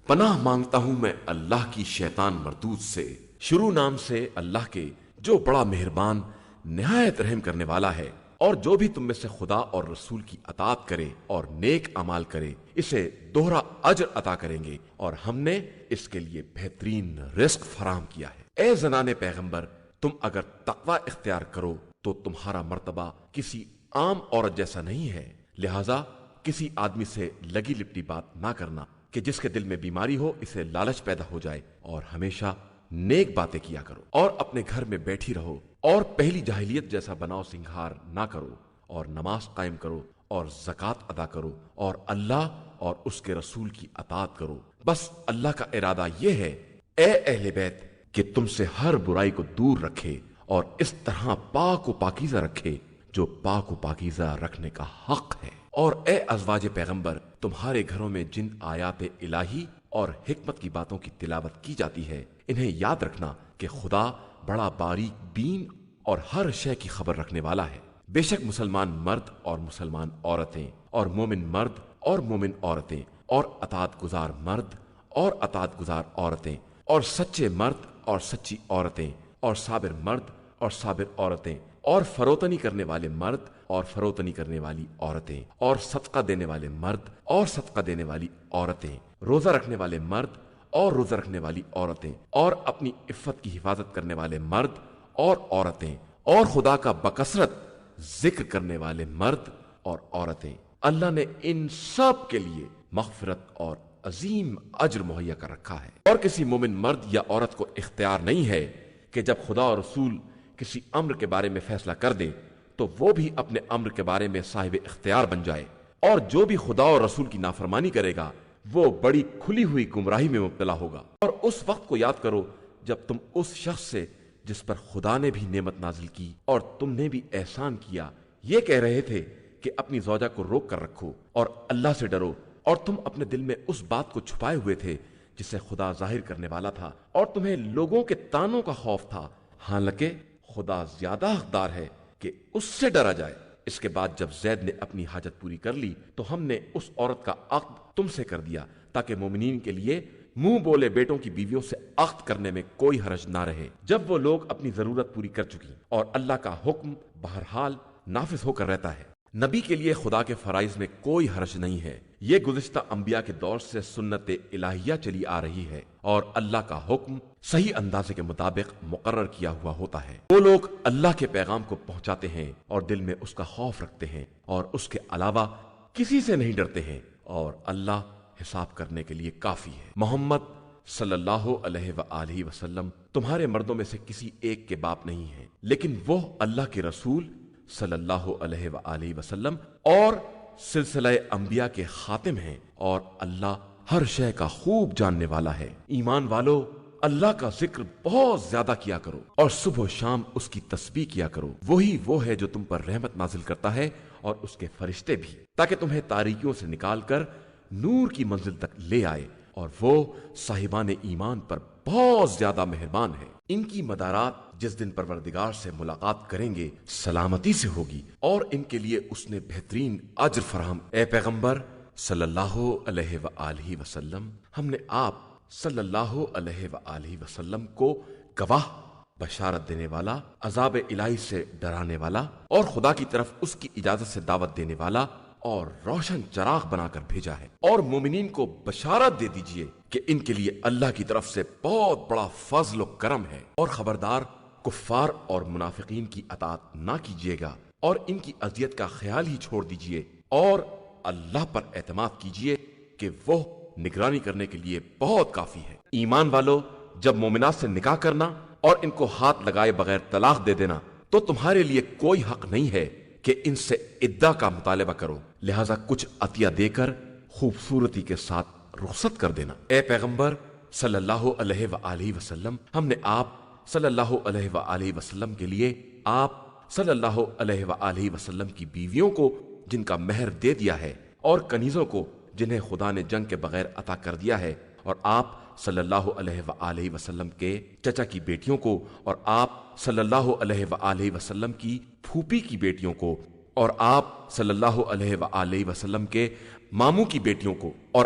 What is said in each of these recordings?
پناہ مانگتا ہوں میں اللہ کی شیطان مردود سے۔ شروع نام سے اللہ کے جو بڑا مہربان نہایت رحم کرنے والا ہے۔ اور جو بھی تم میں سے خدا اور رسول کی اطاعت کرے اور نیک اعمال کرے اسے دوہرا اجر عطا کریں گے، اور ہم نے اس کے لیے بہترین رزق فراہم کیا ہے۔ اے زنان پیغمبر، تم اگر تقوی اختیار کرو تو تمہارا مرتبہ کسی عام عورت جیسا نہیں ہے، لہذا کسی آدمی سے لگی لپٹی بات نہ کرنا کہ جس کے دل میں بیماری ہو اسے لالچ پیدا ہو جائے، اور ہمیشہ نیک باتیں کیا کرو اور اپنے گھر میں بیٹھی رہو، اور پہلی جاہلیت جیسا بناؤ سنگھار نہ کرو، اور نماز قائم کرو اور زکوٰۃ ادا کرو، اور اللہ اور اس کے رسول کی اطاعت کرو۔ بس اللہ کا ارادہ یہ ہے اے اہل بیت کہ تم سے ہر برائی کو دور رکھے اور اس طرح پاک و پاکیزہ رکھے جو پاک و پاکیزہ رکھنے کا حق ہے۔ اور اے ازواج پیغمبر، تمہارے گھروں میں جن آیات الہی اور حکمت کی باتوں کی تلاوت کی جاتی ہے انہیں یاد رکھنا کہ خدا بڑا باریک بین اور ہر شے کی خبر رکھنے والا ہے۔ بے شک مسلمان مرد اور مسلمان عورتیں اور مومن مرد اور مومن عورتیں اور اطاعت گزار مرد اور اطاعت گزار عورتیں اور سچے مرد اور سچی عورتیں اور صابر مرد اور صابر عورتیں اور فروتنی کرنے والے مرد اور فروتنی کرنے والی عورتیں اور صدقہ دینے والے مرد اور صدقہ دینے والی عورتیں، روزہ رکھنے والے مرد اور روزہ رکھنے والی عورتیں، اور اپنی عفت کی حفاظت کرنے والے مرد اور عورتیں، اور خدا کا بکثرت ذکر کرنے والے مرد اور عورتیں۔ اللہ نے ان سب کے لیے مغفرت اور عظیم اجر مہیا کر رکھا ہے۔ اور کسی مومن مرد یا عورت کو اختیار نہیں ہے کہ جب خدا اور رسول کسی امر کے بارے میں فیصلہ کر دے تو وہ بھی اپنے امر کے بارے میں صاحب اختیار بن جائے، اور جو بھی خدا اور رسول کی نافرمانی کرے گا وہ بڑی کھلی ہوئی گمراہی میں مبتلا ہوگا۔ اور اس وقت کو یاد کرو جب تم اس شخص سے جس پر خدا نے بھی نعمت نازل کی اور تم نے بھی احسان کیا یہ کہہ رہے تھے کہ اپنی زوجہ کو روک کر رکھو اور اللہ سے ڈرو، اور تم اپنے دل میں اس بات کو چھپائے ہوئے تھے جسے خدا ظاہر کرنے والا تھا، اور تمہیں لوگوں کے طعنوں کا خوف تھا، حالانکہ خدا زیادہ حقدار ہے کہ اس سے ڈرا جائے۔ اس کے بعد جب زید نے اپنی حاجت پوری کر لی تو ہم نے اس عورت کا عقد تم سے کر دیا تاکہ مومنین کے لیے منہ بولے بیٹوں کی بیویوں سے عقد کرنے میں کوئی حرج نہ رہے جب وہ لوگ اپنی ضرورت پوری کر چکی، اور اللہ کا حکم بہرحال نافذ ہو کر رہتا ہے۔ نبی کے لیے خدا کے فرائض میں کوئی حرج نہیں ہے، یہ گزشتہ انبیاء کے دور سے سنت الہیہ چلی آ رہی ہے، اور اللہ کا حکم صحیح اندازے کے مطابق مقرر کیا ہوا ہوتا ہے۔ وہ لوگ اللہ کے پیغام کو پہنچاتے ہیں اور دل میں اس کا خوف رکھتے ہیں اور اس کے علاوہ کسی سے نہیں ڈرتے ہیں، اور اللہ حساب کرنے کے لیے کافی ہے۔ محمد صلی اللہ علیہ وآلہ وسلم تمہارے مردوں میں سے کسی ایک کے باپ نہیں ہیں، لیکن وہ اللہ کے رسول صلی اللہ علیہ وآلہ وسلم اور سلسلہ انبیاء کے خاتم ہیں، اور اللہ ہر شے کا خوب جاننے والا ہے۔ ایمان والو، اللہ کا ذکر بہت زیادہ کیا کرو اور صبح و شام اس کی تسبیح کیا کرو، وہی وہ ہے جو تم پر رحمت نازل کرتا ہے اور اس کے فرشتے بھی، تاکہ تمہیں تاریکیوں سے نکال کر نور کی منزل تک لے آئے، اور وہ صاحبان ایمان پر بہت زیادہ مہربان ہے۔ ان کی مدارات جس دن پروردگار سے ملاقات کریں گے سلامتی سے ہوگی، اور ان کے لیے اس نے بہترین اجر فراہم۔ اے پیغمبر صلی اللہ علیہ وآلہ وسلم، ہم نے آپ صلی اللہ علیہ وآلہ وسلم کو گواہ، بشارت دینے والا، عذاب الہی سے ڈرانے والا، اور خدا کی طرف اس کی اجازت سے دعوت دینے والا اور روشن چراغ بنا کر بھیجا ہے۔ اور مومنین کو بشارت دے دیجئے کہ ان کے لیے اللہ کی طرف سے بہت بڑا فضل و کرم ہے، اور خبردار کفار اور منافقین کی اطاعت نہ کیجیے گا، اور ان کی اذیت کا خیال ہی چھوڑ دیجئے، اور اللہ پر اعتماد کیجئے کہ وہ نگرانی کرنے کے لیے بہت کافی ہے۔ ایمان والو، جب مومنات سے نکاح کرنا اور ان کو ہاتھ لگائے بغیر طلاق دے دینا تو تمہارے لیے کوئی حق نہیں ہے کہ ان سے عدہ کا مطالبہ کرو، لہذا کچھ عطیہ دے کر خوبصورتی کے ساتھ رخصت کر دینا۔ اے پیغمبر صلی اللہ علیہ وآلہ وسلم، ہم نے آپ صلی اللہ علیہ وآلہ وسلم کے لیے آپ صلی اللہ علیہ وآلہ وسلم کی بیویوں کو جن کا مہر دے دیا ہے، اور کنیزوں کو جنہیں خدا نے جنگ کے بغیر عطا کر دیا ہے، اور آپ صلی اللہ علیہ وآلہ وسلم کے چچا کی بیٹیوں کو، اور آپ صلی اللہ علیہ وآلہ وسلم کی پھوپھی کی بیٹیوں کو، اور آپ صلی اللہ علیہ وآلہ وسلم کے ماموں کی بیٹیوں کو، اور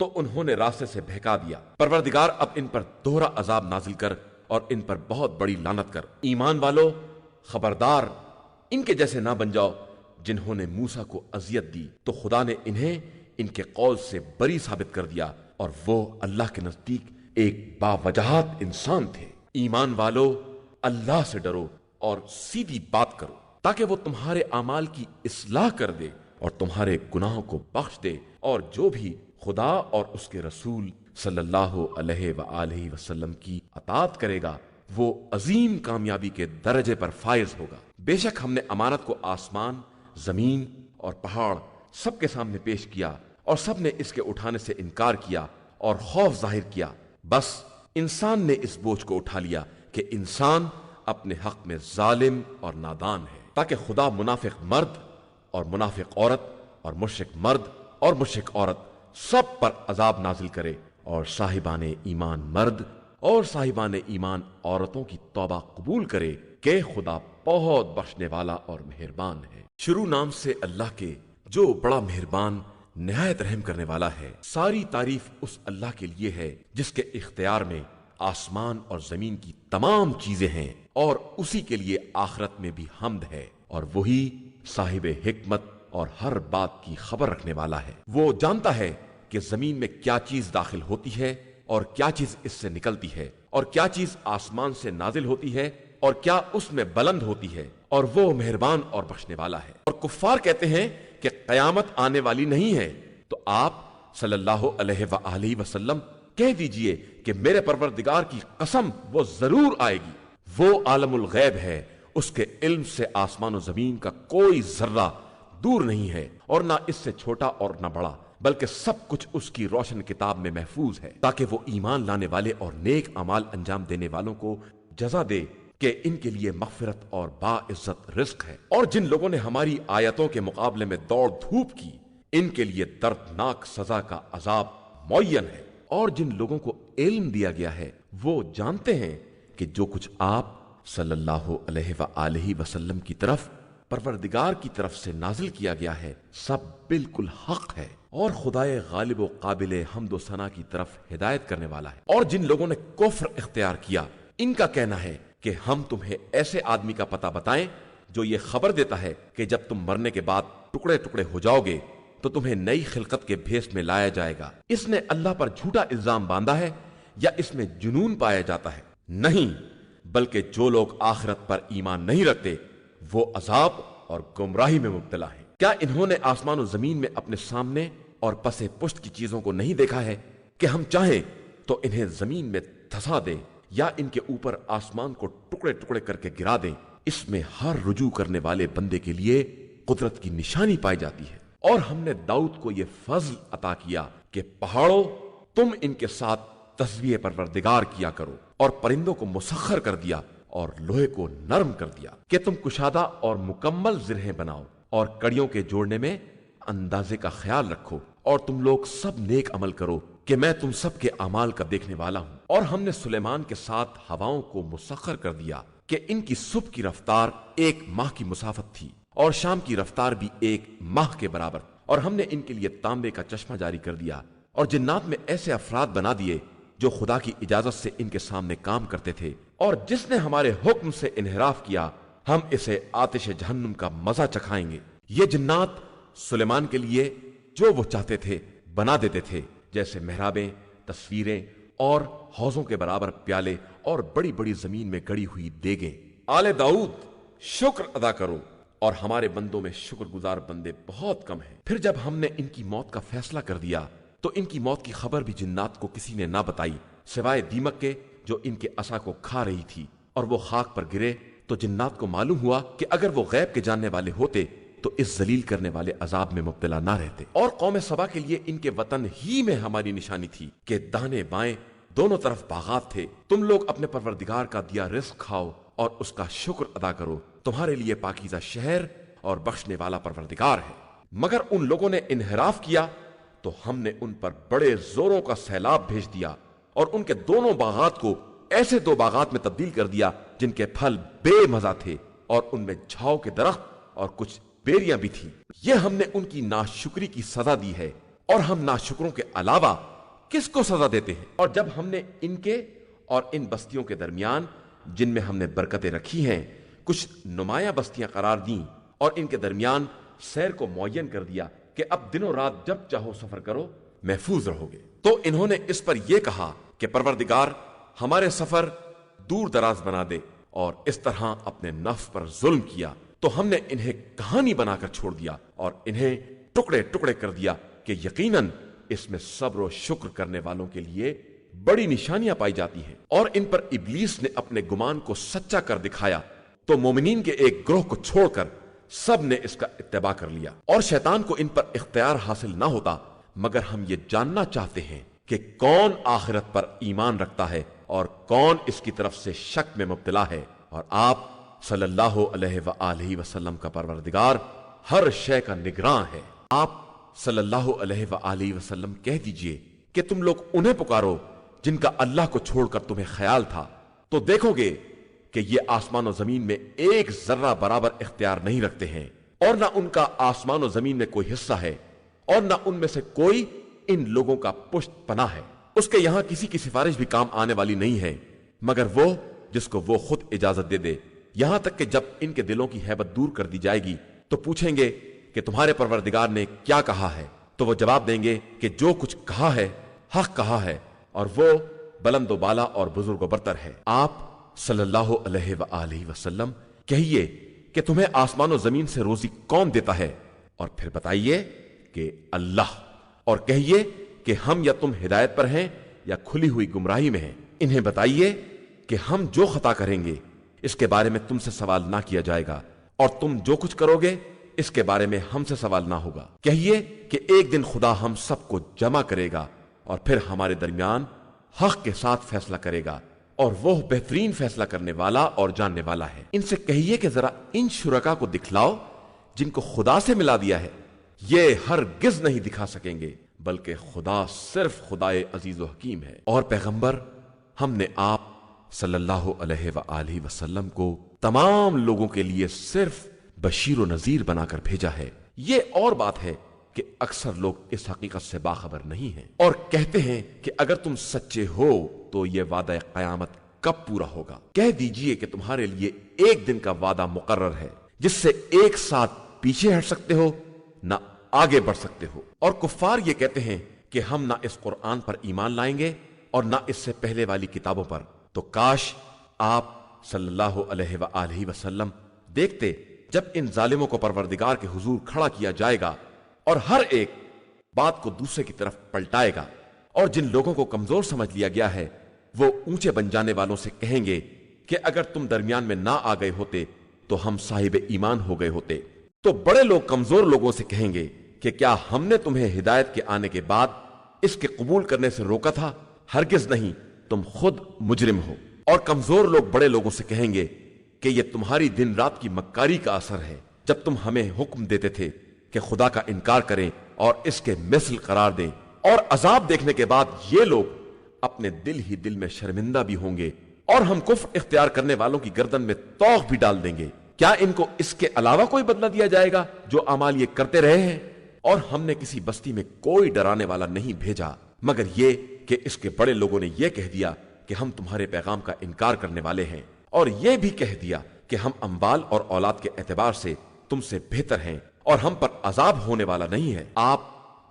تو انہوں نے راستے سے بہکا دیا۔ پروردگار اب ان پر دوہرا عذاب نازل کر اور ان پر بہت بڑی لعنت کر۔ ایمان والو خبردار ان کے جیسے نہ بن جاؤ جنہوں نے موسیٰ کو اذیت دی تو خدا نے انہیں ان کے قول سے بری ثابت کر دیا اور وہ اللہ کے نزدیک ایک باوجہات انسان تھے۔ ایمان والو اللہ سے ڈرو اور سیدھی بات کرو تاکہ وہ تمہارے اعمال کی اصلاح کر دے اور تمہارے گناہوں کو بخش دے، اور جو بھی خدا اور اس کے رسول صلی اللہ علیہ وآلہ وسلم کی اطاعت کرے گا وہ عظیم کامیابی کے درجے پر فائز ہوگا۔ بے شک ہم نے امانت کو آسمان، زمین اور پہاڑ سب کے سامنے پیش کیا اور سب نے اس کے اٹھانے سے انکار کیا اور خوف ظاہر کیا، بس انسان نے اس بوجھ کو اٹھا لیا کہ انسان اپنے حق میں ظالم اور نادان ہے، تاکہ خدا منافق مرد اور منافق عورت اور مشرک مرد اور مشرک عورت سب پر عذاب نازل کرے، اور صاحبان ایمان مرد اور صاحبان ایمان عورتوں کی توبہ قبول کرے کہ خدا بہت بخشنے والا اور مہربان ہے۔ شروع نام سے اللہ کے جو بڑا مہربان نہایت رحم کرنے والا ہے۔ ساری تعریف اس اللہ کے لیے ہے جس کے اختیار میں آسمان اور زمین کی تمام چیزیں ہیں، اور اسی کے لیے آخرت میں بھی حمد ہے، اور وہی صاحب حکمت اور ہر بات کی خبر رکھنے والا ہے۔ وہ جانتا ہے کہ زمین میں کیا چیز داخل ہوتی ہے اور کیا چیز اس سے نکلتی ہے، اور کیا چیز آسمان سے نازل ہوتی ہے اور کیا اس میں بلند ہوتی ہے، اور وہ مہربان اور بخشنے والا ہے۔ اور کفار کہتے ہیں کہ قیامت آنے والی نہیں ہے، تو آپ صلی اللہ علیہ وآلہ وسلم کہہ دیجئے کہ میرے پروردگار کی قسم وہ ضرور آئے گی۔ وہ عالم الغیب ہے، اس کے علم سے آسمان و زمین کا کوئی ذرہ دور نہیں ہے، اور نہ اس سے چھوٹا اور نہ بڑا، بلکہ سب کچھ اس کی روشن کتاب میں محفوظ ہے، تاکہ وہ ایمان لانے والے اور نیک اعمال انجام دینے والوں کو جزا دے کہ ان کے لیے مغفرت اور باعزت رزق ہے۔ اور جن لوگوں نے ہماری آیتوں کے مقابلے میں دوڑ دھوپ کی ان کے لیے دردناک سزا کا عذاب معین ہے۔ اور جن لوگوں کو علم دیا گیا ہے وہ جانتے ہیں کہ جو کچھ آپ صلی اللہ علیہ وآلہ وسلم کی طرف پروردگار کی طرف سے نازل کیا گیا ہے سب بالکل حق ہے، اور خدائے غالب و قابل حمد و ثنا کی طرف ہدایت کرنے والا ہے۔ اور جن لوگوں نے کفر اختیار کیا ان کا کہنا ہے کہ ہم تمہیں ایسے آدمی کا پتہ بتائیں جو یہ خبر دیتا ہے کہ جب تم مرنے کے بعد ٹکڑے ٹکڑے ہو جاؤ گے تو تمہیں نئی خلقت کے بھیس میں لایا جائے گا۔ اس نے اللہ پر جھوٹا الزام باندھا ہے یا اس میں جنون پایا جاتا ہے؟ نہیں، بلکہ جو لوگ آخرت پر ایمان نہیں رکھتے وہ عذاب اور گمراہی میں مبتلا ہیں۔ کیا انہوں نے آسمان و زمین میں اپنے سامنے اور پس پشت کی چیزوں کو نہیں دیکھا ہے کہ ہم چاہیں تو انہیں زمین میں دھسا دیں یا ان کے اوپر آسمان کو ٹکڑے ٹکڑے کر کے گرا دیں؟ اس میں ہر رجوع کرنے والے بندے کے لیے قدرت کی نشانی پائی جاتی ہے۔ اور ہم نے داؤد کو یہ فضل عطا کیا کہ پہاڑوں تم ان کے ساتھ تسبیح پروردگار کیا کرو، اور پرندوں کو مسخر کر دیا اور لوہے کو نرم کر دیا کہ تم کشادہ اور مکمل زرہیں بناؤ، اور کڑیوں کے جوڑنے میں اندازے کا خیال رکھو، اور تم لوگ سب نیک عمل کرو کہ میں تم سب کے اعمال کا دیکھنے والا ہوں۔ اور ہم نے سلیمان کے ساتھ ہواؤں کو مسخر کر دیا کہ ان کی صبح کی رفتار 1 ماہ کی مسافت تھی اور شام کی رفتار بھی 1 ماہ کے برابر، اور ہم نے ان کے لیے تانبے کا چشمہ جاری کر دیا، اور جنات میں ایسے افراد بنا دیے جو خدا کی اجازت سے ان کے سامنے کام کرتے تھے، اور جس نے ہمارے حکم سے انحراف کیا ہم اسے آتش جہنم کا مزہ چکھائیں گے۔ یہ جنات سلیمان کے لیے جو وہ چاہتے تھے بنا دیتے تھے، جیسے محرابیں، تصویریں اور حوضوں کے برابر پیالے اور بڑی بڑی زمین میں گڑی ہوئی دیگیں۔ آل داؤد شکر ادا کرو، اور ہمارے بندوں میں شکر گزار بندے بہت کم ہیں۔ پھر جب ہم نے ان کی موت کا فیصلہ کر دیا تو ان کی موت کی خبر بھی جنات کو کسی نے نہ بتائی سوائے دیمک کے جو ان کے عصا کو کھا رہی تھی، اور وہ خاک پر گرے تو جنات کو معلوم ہوا کہ اگر وہ غیب کے جاننے والے ہوتے تو اس ذلیل کرنے والے عذاب میں مبتلا نہ رہتے۔ اور قوم سبا کے لیے ان کے وطن ہی میں ہماری نشانی تھی کہ دانے بائیں دونوں طرف باغات تھے۔ تم لوگ اپنے پروردگار کا دیا رزق کھاؤ اور اس کا شکر ادا کرو، تمہارے لیے پاکیزہ شہر اور بخشنے والا پروردگار ہے۔ مگر ان لوگوں نے انحراف کیا تو ہم نے ان پر بڑے زوروں کا سیلاب بھیج دیا، اور ان کے دونوں باغات کو ایسے 2 باغات میں تبدیل کر دیا جن کے پھل بے مزہ تھے، اور ان میں جھاؤ کے درخت اور کچھ بیریاں بھی تھیں۔ یہ ہم نے ان کی ناشکری کی سزا دی ہے، اور ہم ناشکروں کے علاوہ کس کو سزا دیتے ہیں؟ اور جب ہم نے ان کے اور ان بستیوں کے درمیان جن میں ہم نے برکتیں رکھی ہیں کچھ نمایاں بستیاں قرار دیں اور ان کے درمیان سیر کو معین کر دیا کہ اب دن و رات جب چاہو سفر کرو، محفوظ رہو گے، تو انہوں نے اس پر یہ کہا کہ پروردگار ہمارے سفر دور دراز بنا دے، اور اس طرح اپنے نفس پر ظلم کیا تو ہم نے انہیں کہانی بنا کر چھوڑ دیا اور انہیں ٹکڑے ٹکڑے کر دیا کہ یقیناً اس میں صبر و شکر کرنے والوں کے لیے بڑی نشانیاں پائی جاتی ہیں۔ اور ان پر ابلیس نے اپنے گمان کو سچا کر دکھایا تو مومنین کے ایک گروہ کو چھوڑ کر سب نے اس کا اتباع کر لیا، اور شیطان کو ان پر اختیار حاصل نہ ہوتا مگر ہم یہ جاننا چاہتے ہیں کہ کون آخرت پر ایمان رکھتا ہے اور کون اس کی طرف سے شک میں مبتلا ہے، اور آپ صلی اللہ علیہ وآلہ وسلم کا پروردگار ہر شے کا نگراں ہے۔ آپ صلی اللہ علیہ وآلہ وسلم کہہ دیجئے کہ تم لوگ انہیں پکارو جن کا اللہ کو چھوڑ کر تمہیں خیال تھا، تو دیکھو گے کہ یہ آسمان و زمین میں ایک ذرہ برابر اختیار نہیں رکھتے ہیں، اور نہ ان کا آسمان و زمین میں کوئی حصہ ہے، اور نہ ان میں سے کوئی ان لوگوں کا پشت پناہ ہے۔ اس کے یہاں کسی کی سفارش بھی کام آنے والی نہیں ہے مگر وہ جس کو وہ خود اجازت دے دے، یہاں تک کہ جب ان کے دلوں کی ہیبت دور کر دی جائے گی تو پوچھیں گے کہ تمہارے پروردگار نے کیا کہا ہے، تو وہ جواب دیں گے کہ جو کچھ کہا ہے حق کہا ہے، اور وہ بلند و بالا اور بزرگ و برتر ہے۔ آپ صلی اللہ علیہ وآلہ وسلم کہیے کہ تمہیں آسمان و زمین سے روزی کون دیتا ہے، اور پھر بتائیے کہ اللہ، اور کہیے کہ ہم یا تم ہدایت پر ہیں یا کھلی ہوئی گمراہی میں ہیں۔ انہیں بتائیے کہ ہم جو خطا کریں گے اس کے بارے میں تم سے سوال نہ کیا جائے گا، اور تم جو کچھ کرو گے اس کے بارے میں ہم سے سوال نہ ہوگا۔ کہیے کہ ایک دن خدا ہم سب کو جمع کرے گا اور پھر ہمارے درمیان حق کے ساتھ فیصلہ کرے گا، اور وہ بہترین فیصلہ کرنے والا اور جاننے والا ہے۔ ان سے کہیے کہ ذرا ان شرکا کو دکھلاؤ جن کو خدا سے ملا دیا ہے، یہ ہرگز نہیں دکھا سکیں گے، بلکہ خدا صرف خدائے عزیز و حکیم ہے۔ اور پیغمبر، ہم نے آپ صلی اللہ علیہ وآلہ وسلم کو تمام لوگوں کے لیے صرف بشیر و نذیر بنا کر بھیجا ہے۔ یہ اور بات ہے کہ اکثر لوگ اس حقیقت سے باخبر نہیں ہیں، اور کہتے ہیں کہ اگر تم سچے ہو تو یہ وعدہ قیامت کب پورا ہوگا؟ کہہ دیجئے کہ تمہارے لیے ایک دن کا وعدہ مقرر ہے جس سے ایک ساتھ پیچھے ہٹ سکتے ہو نہ آگے بڑھ سکتے ہو۔ اور کفار یہ کہتے ہیں کہ ہم نہ اس قرآن پر ایمان لائیں گے اور نہ اس سے پہلے والی کتابوں پر، تو کاش آپ صلی اللہ علیہ وآلہ وسلم دیکھتے جب ان ظالموں کو پروردگار کے حضور کھڑا کیا جائے گا اور ہر ایک بات کو دوسرے کی طرف پلٹائے گا، اور جن لوگوں کو کمزور سمجھ لیا گیا ہے وہ اونچے بن جانے والوں سے کہیں گے کہ اگر تم درمیان میں نہ آ گئے ہوتے تو ہم صاحب ایمان ہو گئے ہوتے۔ تو بڑے لوگ کمزور لوگوں سے کہیں گے کہ کیا ہم نے تمہیں ہدایت کے آنے کے بعد اس کے قبول کرنے سے روکا تھا؟ ہرگز نہیں، تم خود مجرم ہو۔ اور کمزور لوگ بڑے لوگوں سے کہیں گے کہ یہ تمہاری دن رات کی مکاری کا اثر ہے، جب تم ہمیں حکم دیتے تھے کہ خدا کا انکار کریں اور اس کے مثل قرار دیں، اور عذاب دیکھنے کے بعد یہ لوگ اپنے دل ہی دل میں شرمندہ بھی ہوں گے، اور ہم کفر اختیار کرنے والوں کی گردن میں طوق بھی ڈال دیں گے۔ کیا ان کو اس کے علاوہ کوئی بدلہ دیا جائے گا جو اعمال یہ کرتے رہے ہیں؟ اور ہم نے کسی بستی میں کوئی ڈرانے والا نہیں بھیجا مگر یہ کہ اس کے بڑے لوگوں نے یہ کہہ دیا کہ ہم تمہارے پیغام کا انکار کرنے والے ہیں، اور یہ بھی کہہ دیا کہ ہم اموال اور اولاد کے اعتبار سے تم سے بہتر ہیں اور ہم پر عذاب ہونے والا نہیں ہے۔ آپ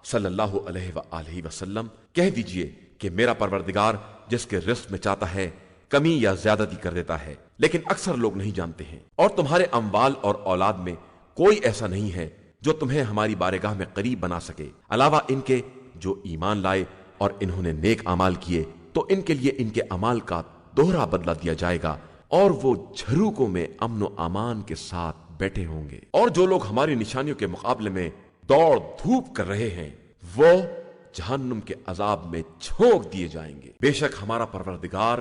صلی اللہ علیہ وآلہ وسلم کہہ دیجئے کہ میرا پروردگار جس کے رزق میں چاہتا ہے کمی یا زیادتی کر دیتا ہے، لیکن اکثر لوگ نہیں جانتے ہیں۔ اور تمہارے اموال اور اولاد میں کوئی ایسا نہیں ہے جو تمہیں ہماری بارگاہ میں قریب بنا سکے، علاوہ ان کے جو ایمان لائے اور انہوں نے نیک اعمال کیے، تو ان کے لیے ان کے اعمال کا دوہرا بدلہ دیا جائے گا، اور وہ جھروکوں میں امن و امان کے ساتھ بیٹھے ہوں گے۔ اور جو لوگ ہماری نشانیوں کے مقابلے میں دوڑ دھوپ کر رہے ہیں وہ جہنم کے عذاب میں جھونک دیے جائیں گے۔ بے شک ہمارا پروردگار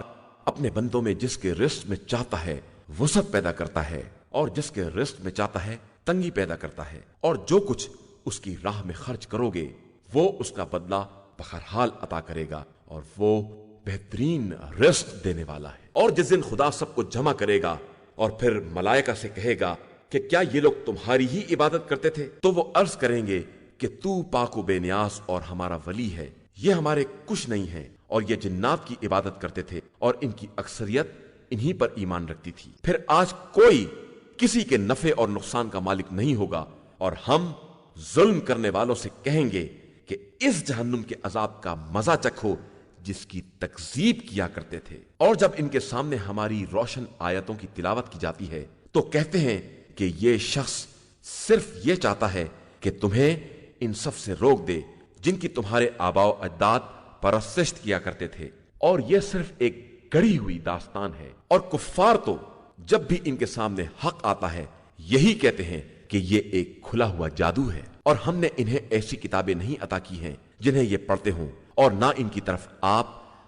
اپنے بندوں میں جس کے رزق میں چاہتا ہے وسعت پیدا کرتا ہے، اور جس کے رزق میں چاہتا ہے تنگی پیدا کرتا ہے، اور جو کچھ اس کی راہ میں خرچ کرو گے وہ اس کا بدلہ بہرحال عطا کرے گا، اور وہ بہترین رزق دینے والا ہے۔ اور جس دن خدا سب کو جمع کرے گا اور پھر ملائکہ سے کہے گا کہ کیا یہ لوگ تمہاری ہی عبادت کرتے تھے؟ تو وہ عرض کریں گے کہ تو پاک و بے نیاز اور ہمارا ولی ہے، یہ ہمارے کچھ نہیں ہے، اور یہ جنات کی عبادت کرتے تھے اور ان کی اکثریت انہی پر ایمان رکھتی تھی۔ پھر آج کوئی کسی کے نفع اور نقصان کا مالک نہیں ہوگا، اور ہم ظلم کرنے والوں سے کہیں گے کہ اس جہنم کے عذاب کا مزہ چکھو جس کی تکذیب کیا کرتے تھے۔ اور جب ان کے سامنے ہماری روشن آیتوں کی تلاوت کی جاتی ہے تو کہتے ہیں کہ یہ شخص صرف یہ چاہتا ہے کہ تمہیں ان سب سے روک دے جن کی تمہارے آباء و اجداد پرستش کیا کرتے تھے، اور یہ صرف ایک گڑھی ہوئی داستان ہے۔ اور کفار تو جب بھی ان کے سامنے حق آتا ہے یہی کہتے ہیں کہ یہ ایک کھلا ہوا جادو ہے، اور ہم نے انہیں ایسی کتابیں نہیں عطا کی ہیں جنہیں یہ پڑھتے ہوں، اور نہ ان کی طرف آپ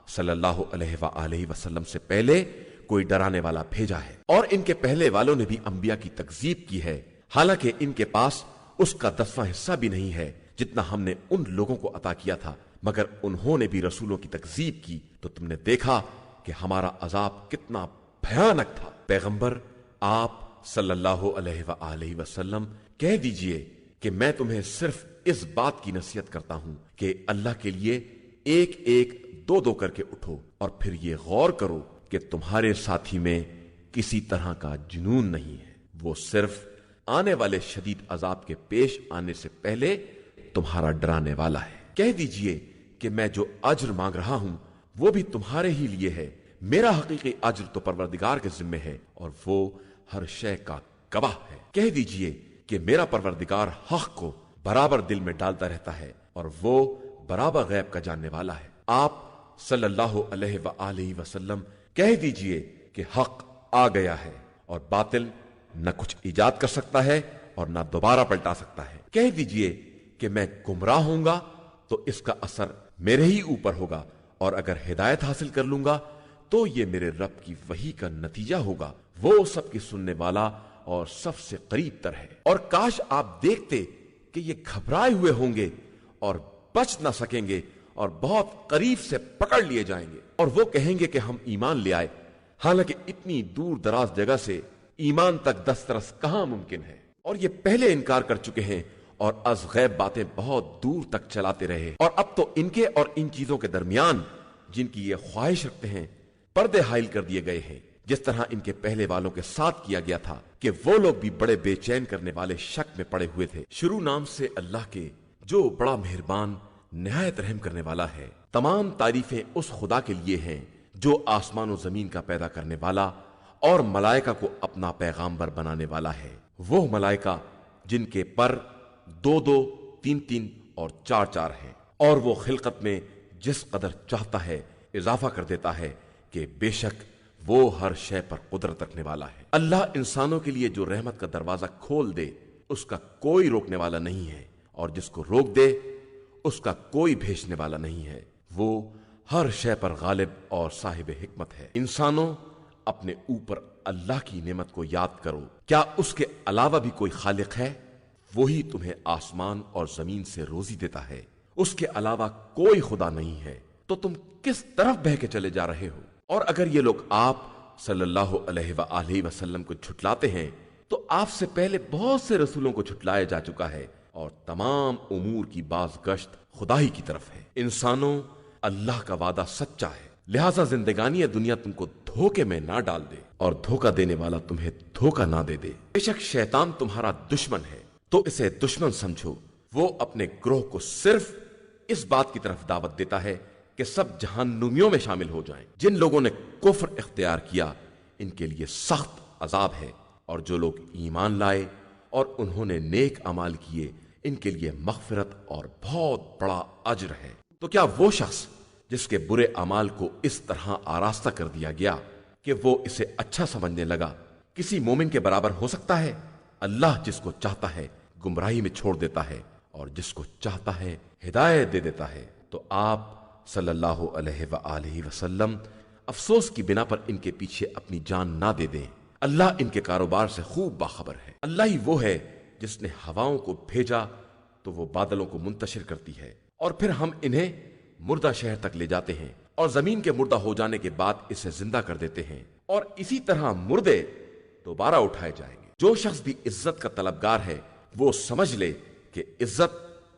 صلی اللہ علیہ وآلہ وسلم سے پہلے کوئی ڈرانے والا بھیجا ہے، اور ان کے پہلے والوں نے بھی انبیاء کی تکذیب کی ہے، حالانکہ ان کے پاس اس کا 10واں حصہ بھی نہیں ہے جتنا ہم نے ان لوگوں کو عطا کیا تھا، مگر انہوں نے بھی رسولوں کی تکذیب کی تو تم نے دیکھا کہ ہمارا عذاب کتنا بھیانک تھا۔ پیغمبر آپ صلی اللہ علیہ وآلہ وسلم کہہ دیجئے کہ میں تمہیں صرف اس بات کی نصیحت کرتا ہوں کہ اللہ کے لیے ایک ایک دو دو کر کے اٹھو، اور پھر یہ غور کرو کہ تمہارے ساتھی میں کسی طرح کا جنون نہیں ہے، وہ صرف آنے والے شدید عذاب کے پیش آنے سے پہلے تمہارا ڈرانے والا ہے۔ کہہ دیجئے کہ میں جو اجر مانگ رہا ہوں وہ بھی تمہارے ہی لیے ہے، میرا حقیقی اجر تو پروردگار کے ذمے ہے، اور وہ ہر شے کا گواہ ہے۔ کہہ دیجئے کہ میرا پروردگار حق کو برابر دل میں ڈالتا رہتا ہے، اور وہ برابر غیب کا جاننے والا ہے۔ آپ صلی اللہ علیہ وآلہ وسلم کہہ دیجئے کہ حق آ گیا ہے، اور باطل نہ کچھ ایجاد کر سکتا ہے اور نہ دوبارہ پلٹا سکتا ہے۔ کہہ دیجئے کہ میں گمراہ ہوں گا تو اس کا اثر میرے ہی اوپر ہوگا، اور اگر ہدایت حاصل کر لوں گا تو یہ میرے رب کی وحی کا نتیجہ ہوگا، وہ سب کی سننے والا اور سب سے قریب تر ہے۔ اور کاش آپ دیکھتے کہ یہ گھبرائے ہوئے ہوں گے اور بچ نہ سکیں گے، اور بہت قریب سے پکڑ لیے جائیں گے، اور وہ کہیں گے کہ ہم ایمان لے آئے، حالانکہ اتنی دور دراز جگہ سے ایمان تک دسترس کہاں ممکن ہے، اور یہ پہلے انکار کر چکے ہیں اور از غیب باتیں بہت دور تک چلاتے رہے، اور اب تو ان کے اور ان چیزوں کے درمیان جن کی یہ خواہش رکھتے ہیں پردے حائل کر دیے گئے ہیں، جس طرح ان کے پہلے والوں کے ساتھ کیا گیا تھا کہ وہ لوگ بھی بڑے بے چین کرنے والے شک میں پڑے ہوئے تھے۔ شروع نام سے اللہ کے جو بڑا مہربان نہایت رحم کرنے والا ہے۔ تمام تعریفیں اس خدا کے لیے ہیں جو آسمان و زمین کا پیدا کرنے والا اور ملائکہ کو اپنا پیغامبر بنانے والا ہے۔ وہ ملائکہ جن کے پر 2 3 اور 4 ہیں، اور وہ خلقت میں جس قدر چاہتا ہے اضافہ کر دیتا ہے کہ بے شک وہ ہر شے پر قدرت رکھنے والا ہے۔ اللہ انسانوں کے لیے جو رحمت کا دروازہ کھول دے اس کا کوئی روکنے والا نہیں ہے، اور جس کو روک دے اس کا کوئی بھیجنے والا نہیں ہے۔ وہ ہر شے پر غالب اور صاحب حکمت ہے۔ انسانوں، اپنے اوپر اللہ کی نعمت کو یاد کرو، کیا اس کے علاوہ بھی کوئی خالق ہے؟ وہی تمہیں آسمان اور زمین سے روزی دیتا ہے، اس کے علاوہ کوئی خدا نہیں ہے، تو تم کس طرف بہہ کے چلے جا رہے ہو؟ اور اگر یہ لوگ آپ صلی اللہ علیہ وآلہ وسلم کو جھٹلاتے ہیں تو آپ سے پہلے بہت سے رسولوں کو جھٹلایا جا چکا ہے، اور تمام امور کی باز گشت خدا ہی کی طرف ہے۔ انسانوں، اللہ کا وعدہ سچا ہے، لہذا زندگانی دنیا تم کو دھوکے میں نہ ڈال دے، اور دھوکہ دینے والا تمہیں دھوکہ نہ دے دے۔ بے شک شیطان تمہارا دشمن ہے تو اسے دشمن سمجھو، وہ اپنے گروہ کو صرف اس بات کی طرف دعوت دیتا ہے کہ سب جہنمیوں میں شامل ہو جائیں۔ جن لوگوں نے کفر اختیار کیا ان کے لیے سخت عذاب ہے، اور جو لوگ ایمان لائے اور انہوں نے نیک اعمال کیے ان کے لیے مغفرت اور بہت بڑا اجر ہے۔ تو کیا وہ شخص جس کے برے اعمال کو اس طرح آراستہ کر دیا گیا کہ وہ اسے اچھا سمجھنے لگا کسی مومن کے برابر ہو سکتا ہے؟ اللہ جس کو چاہتا ہے گمراہی میں چھوڑ دیتا ہے، اور جس کو چاہتا ہے ہدایت دے دیتا ہے۔ تو آپ صلی اللہ علیہ وآلہ وسلم افسوس کی بنا پر ان کے پیچھے اپنی جان نہ دے دیں، اللہ ان کے کاروبار سے خوب باخبر ہے۔ اللہ ہی وہ ہے جس نے ہواؤں کو بھیجا تو وہ بادلوں کو منتشر کرتی ہے، اور پھر ہم انہیں مردہ شہر تک لے جاتے ہیں، اور زمین کے مردہ ہو جانے کے بعد اسے زندہ کر دیتے ہیں، اور اسی طرح مردے دوبارہ اٹھائے جائیں گے۔ جو شخص بھی عزت کا طلبگار ہے وہ سمجھ لے کہ عزت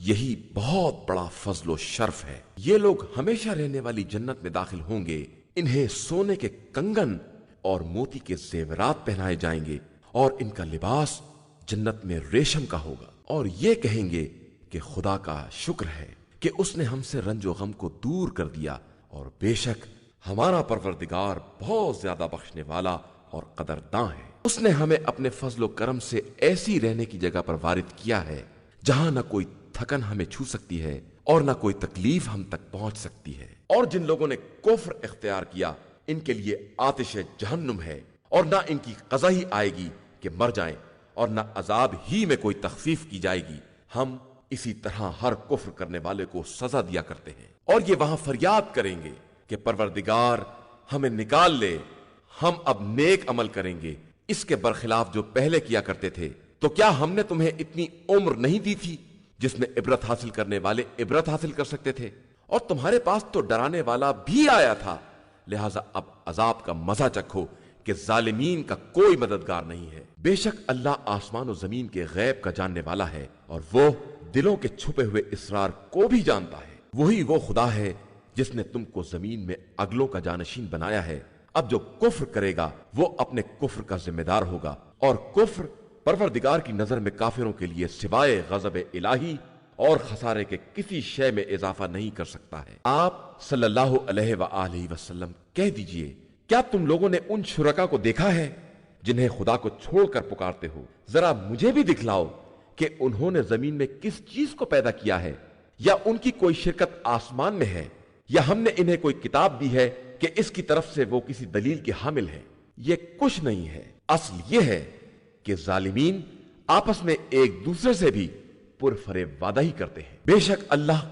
یہی بہت بڑا فضل و شرف ہے۔ یہ لوگ ہمیشہ رہنے والی جنت میں داخل ہوں گے، انہیں سونے کے کنگن اور موتی کے زیورات پہنائے جائیں گے، اور ان کا لباس جنت میں ریشم کا ہوگا، اور یہ کہیں گے کہ خدا کا شکر ہے کہ اس نے ہم سے رنج و غم کو دور کر دیا، اور بے شک ہمارا پروردگار بہت زیادہ بخشنے والا اور قدرداں ہے۔ اس نے ہمیں اپنے فضل و کرم سے ایسی رہنے کی جگہ پر وارد کیا ہے جہاں نہ کوئی تھکن ہمیں چھو سکتی ہے اور نہ کوئی تکلیف ہم تک پہنچ سکتی ہے، اور جن لوگوں نے کفر اختیار کیا ان کے لیے آتش جہنم ہے، اور نہ ان کی قضا ہی آئے گی کہ مر جائیں، اور نہ عذاب ہی میں کوئی تخفیف کی جائے گی، ہم اسی طرح ہر کفر کرنے والے کو سزا دیا کرتے ہیں۔ اور یہ وہاں فریاد کریں گے کہ پروردگار ہمیں نکال لے، ہم اب نیک عمل کریں گے اس کے برخلاف جو پہلے کیا کرتے تھے۔ تو کیا ہم نے تمہیں اتنی عمر نہیں دی تھی جس میں عبرت حاصل کرنے والے عبرت حاصل کر سکتے تھے؟ اور تمہارے پاس تو ڈرانے والا بھی آیا تھا، لہذا اب عذاب کا مزہ چکھو کہ ظالمین کا کوئی مددگار نہیں ہے۔ بے شک اللہ آسمان و زمین کے غیب کا جاننے والا ہے، اور وہ دلوں کے چھپے ہوئے اسرار کو بھی جانتا ہے۔ وہی وہ خدا ہے جس نے تم کو زمین میں اگلوں کا جانشین بنایا ہے۔ اب جو کفر کرے گا وہ اپنے کفر کا ذمہ دار ہوگا، اور کفر پروردگار کی نظر میں کافروں کے لیے سوائے غضب الہی اور خسارے کے کسی شے میں اضافہ نہیں کر سکتا ہے۔ آپ صلی اللہ علیہ وآلہ وسلم کہہ دیجئے، کیا تم لوگوں نے ان شرکا کو دیکھا ہے جنہیں خدا کو چھوڑ کر پکارتے ہو؟ ذرا مجھے بھی دکھلاؤ کہ انہوں نے زمین میں کس چیز کو پیدا کیا ہے، یا ان کی کوئی شرکت آسمان میں ہے، یا ہم نے انہیں کوئی کتاب دی ہے کہ اس کی طرف سے وہ کسی دلیل کے حامل ہیں۔ یہ کچھ نہیں ہے، اصل یہ ہے کہ ظالمین آپس میں ایک دوسرے سے بھی پرفریب وعدہ ہی کرتے ہیں۔ بے شک اللہ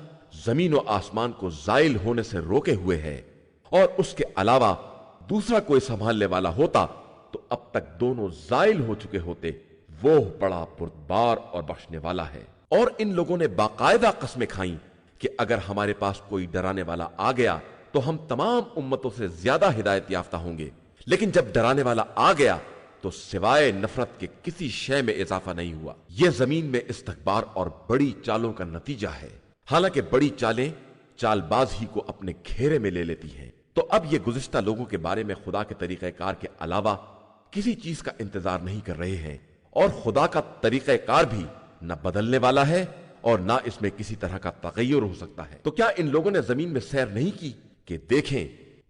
زمین و آسمان کو زائل ہونے سے روکے ہوئے ہے، اور اس کے علاوہ دوسرا کوئی سنبھالنے والا ہوتا تو اب تک دونوں زائل ہو چکے ہوتے۔ وہ بڑا بردبار اور بخشنے والا ہے۔ اور ان لوگوں نے باقاعدہ قسمیں کھائیں کہ اگر ہمارے پاس کوئی ڈرانے والا آ گیا تو ہم تمام امتوں سے زیادہ ہدایت یافتہ ہوں گے، لیکن جب ڈرانے والا آ گیا تو سوائے نفرت کے کسی شے میں اضافہ نہیں ہوا۔ یہ زمین میں استکبار اور بڑی چالوں کا نتیجہ ہے، حالانکہ بڑی چالیں چال باز ہی کو اپنے گھیرے میں لے لیتی ہیں۔ تو اب یہ گزشتہ لوگوں کے بارے میں خدا کے طریقہ کار کے علاوہ کسی چیز کا انتظار نہیں کر رہے ہیں، اور خدا کا طریقہ کار بھی نہ بدلنے والا ہے اور نہ اس میں کسی طرح کا تغیر ہو سکتا ہے۔ تو کیا ان لوگوں نے زمین میں سیر نہیں کی کہ دیکھیں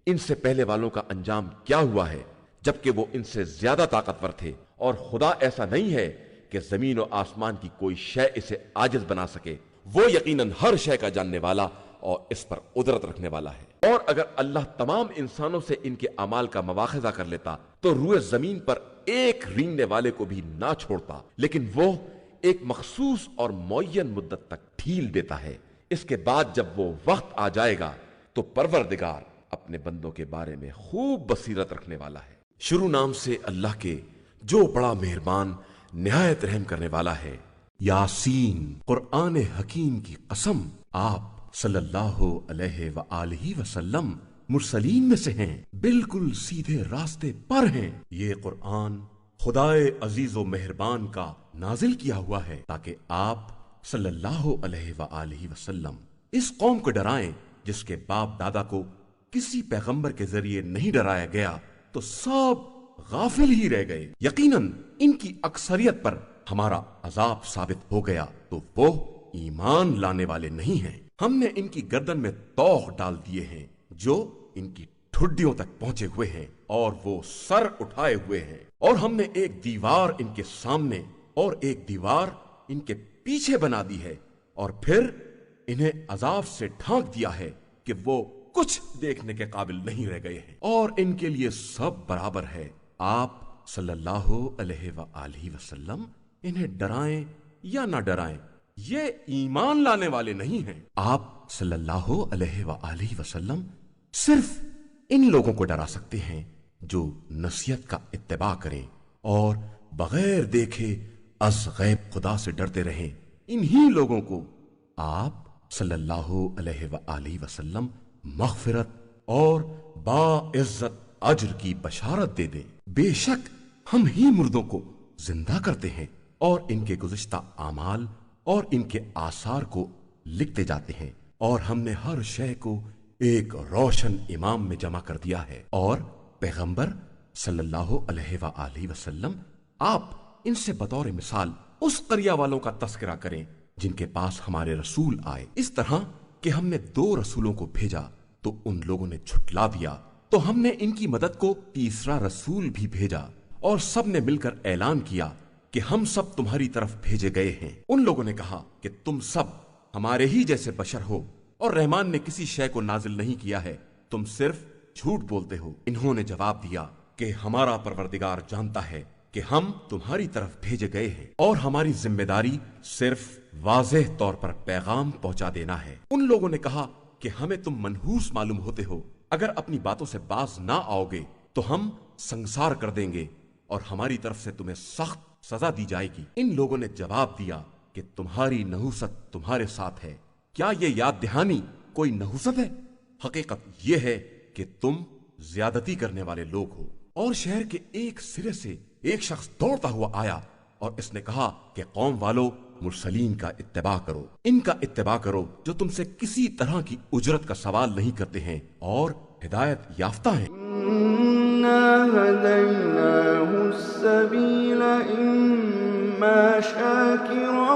ان سے پہلے والوں کا انجام کیا ہوا ہے، جبکہ وہ ان سے زیادہ طاقتور تھے؟ اور خدا ایسا نہیں ہے کہ زمین و آسمان کی کوئی شے اسے عاجز بنا سکے، وہ یقیناً ہر شے کا جاننے والا اور اس پر قدرت رکھنے والا ہے۔ اور اگر اللہ تمام انسانوں سے ان کے اعمال کا مواخذہ کر لیتا تو روئے زمین پر ایک رینگنے والے کو بھی نہ چھوڑتا، لیکن وہ ایک مخصوص اور معین مدت تک ڈھیل دیتا ہے۔ اس کے بعد جب وہ وقت آ جائے گا تو پروردگار اپنے بندوں کے بارے میں خوب بصیرت رکھنے والا ہے۔ شروع نام سے اللہ کے جو بڑا مہربان نہایت رحم کرنے والا ہے۔ یاسین، قرآن حکیم کی قسم، آپ صلی اللہ علیہ وآلہ وسلم مرسلین میں سے ہیں، بالکل سیدھے راستے پر ہیں۔ یہ قرآن خدائے عزیز و مہربان کا نازل کیا ہوا ہے تاکہ آپ صلی اللہ علیہ وآلہ وسلم اس قوم کو ڈرائیں جس کے باپ دادا کو کسی پیغمبر کے ذریعے نہیں ڈرایا گیا تو سب غافل ہی رہ گئے۔ یقیناً ان کی اکثریت پر ہمارا عذاب ثابت ہو گیا تو وہ ایمان لانے والے نہیں ہیں۔ ہم نے ان کی گردن میں توق ڈال دیے ہیں جو ان کی ٹھڈیوں تک پہنچے ہوئے ہیں، اور وہ سر اٹھائے ہوئے ہیں، اور ہم نے ایک دیوار ان کے سامنے اور ایک دیوار ان کے پیچھے بنا دی ہے، اور پھر انہیں عذاب سے ڈھانک دیا ہے کہ وہ کچھ دیکھنے کے قابل نہیں رہ گئے ہیں، اور ان کے لیے سب برابر ہے۔ آپ صلی اللہ علیہ وآلہ وسلم انہیں ڈرائیں یا نہ ڈرائیں، یہ ایمان لانے والے نہیں ہیں۔ آپ صلی اللہ علیہ وآلہ وسلم صرف ان لوگوں کو ڈرا سکتے ہیں جو نصیحت کا اتباع کریں اور بغیر دیکھے از غیب خدا سے ڈرتے رہیں۔ انہی لوگوں کو آپ صلی اللہ علیہ وآلہ وسلم مغفرت اور باعزت اجر کی بشارت دے دیں۔ بے شک ہم ہی مردوں کو زندہ کرتے ہیں اور ان کے گزشتہ اعمال اور ان کے آثار کو لکھتے جاتے ہیں، اور ہم نے ہر شے کو ایک روشن امام میں جمع کر دیا ہے۔ اور پیغمبر صلی اللہ علیہ وآلہ وسلم، آپ ان سے بطور مثال اس قریہ والوں کا تذکرہ کریں جن کے پاس ہمارے رسول آئے، اس طرح کہ ہم نے 2 رسولوں کو بھیجا تو ان لوگوں نے جھٹلا دیا، تو ہم نے ان کی مدد کو تیسرا رسول بھی بھیجا، اور سب نے مل کر اعلان کیا کہ ہم سب تمہاری طرف بھیجے گئے ہیں۔ ان لوگوں نے کہا کہ تم سب ہمارے ہی جیسے بشر ہو، اور رحمان نے کسی شے کو نازل نہیں کیا ہے، تم صرف جھوٹ بولتے ہو۔ انہوں نے جواب دیا کہ ہمارا پروردگار جانتا ہے کہ ہم تمہاری طرف بھیجے گئے ہیں، اور ہماری ذمہ داری صرف واضح طور پر پیغام پہنچا دینا ہے۔ ان لوگوں نے کہا کہ ہمیں تم منحوس معلوم ہوتے ہو، اگر اپنی باتوں سے باز نہ آؤ گے تو ہم سنسار کر دیں گے، اور ہماری طرف سے تمہیں سخت سزا دی جائے گی۔ ان لوگوں نے جواب دیا کہ تمہاری نحوست تمہارے ساتھ ہے، کیا یہ یاد دہانی کوئی نحوست ہے؟ حقیقت یہ ہے کہ تم زیادتی کرنے والے لوگ ہو۔ اور شہر کے ایک سرے سے ایک شخص دوڑتا ہوا آیا، اور اس نے کہا کہ قوم والو، مرسلین کا اتباع کرو، ان کا اتباع کرو جو تم سے کسی طرح کی اجرت کا سوال نہیں کرتے ہیں اور ہدایت یافتہ ہیں۔ إنا هديناه السبيل إما شاكرا